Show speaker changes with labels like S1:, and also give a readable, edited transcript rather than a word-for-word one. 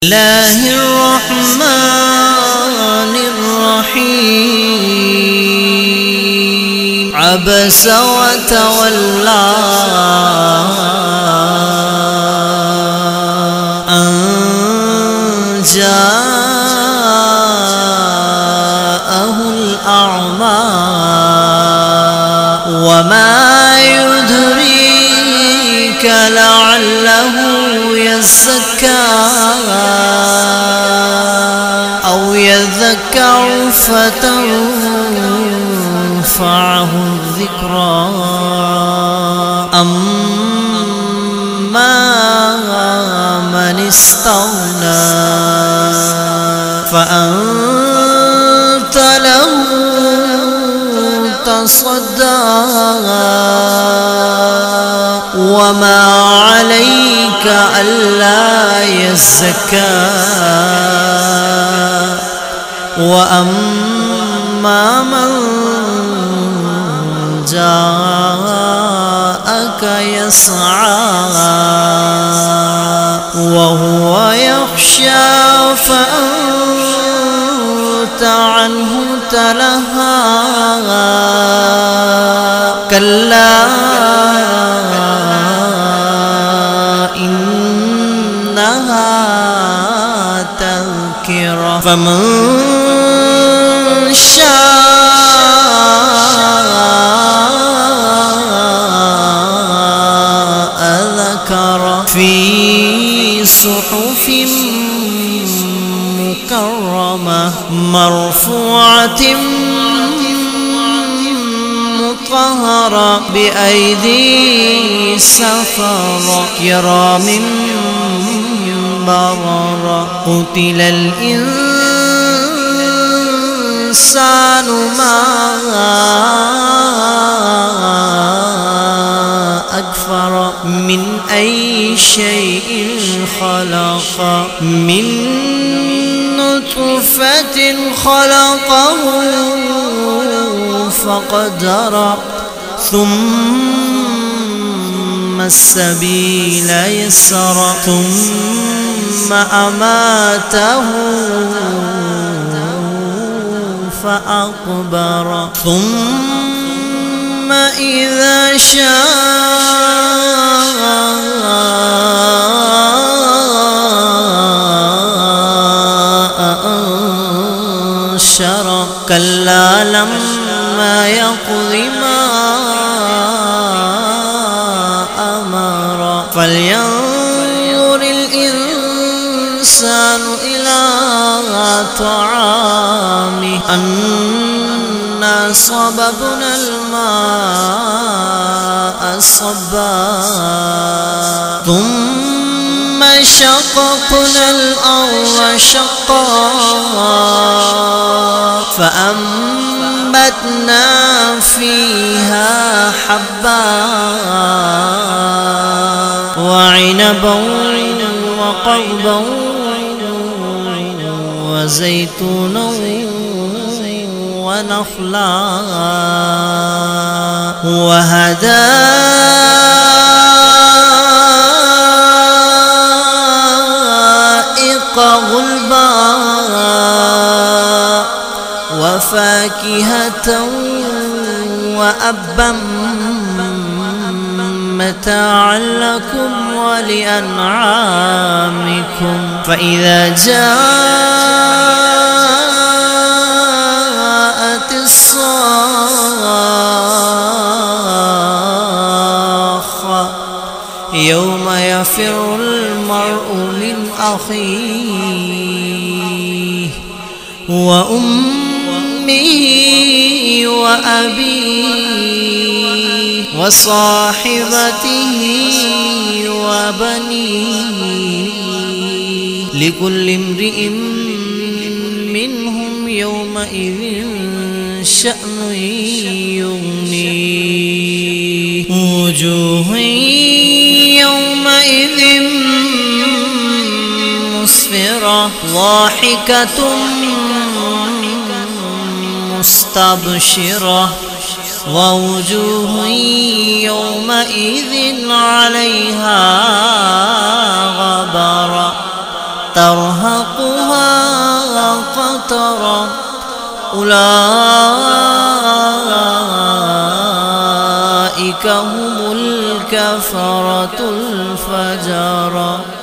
S1: الله الرحمن الرحيم. عبس وتولى أن جاءه الأعمى وما يدريك لعله يزكى أو يذكر فتنفعه الذكرى أما من استغنى فأنت له تصدى وما عليك ألا يزكى وأما من جاءك يسعى وهو يخشى فأنت عنه تلهى كلا إنها تذكرة فمن شاء ذكر في صحف مكرمة مرفوعة مطهرة بأيدي سفرة كرام بررة قتل الإنسان ما أكفر من أي شيء خلق من نطفة خلقه فقدر ثم السبيل يسر ثم أماته فأقبر ثم إذا شاء أنشر كلا لما يقض ما أمر فلينظر الإنسان إلى طعامه أنا صببنا الماء صبا ثم شققنا الأرض شقا فأنبتنا فيها حبا وعنبا وقضبا وزيتونا ونخلا وحدائق غلبا وفاكهة وأبا متاعا لكم ولأنعامكم فإذا جاءت الصاخة يوم يفر المرء من أخيه وأمه وأبيه وصاحبته وبنيه لكل امرئ منهم يومئذ شأن يغنيه وجوه يومئذ مسفرة ضاحكة مستبشرة ووجوه يومئذ عليها غبرة ترهقها قترا أولئك هم الكفرة الفجرة.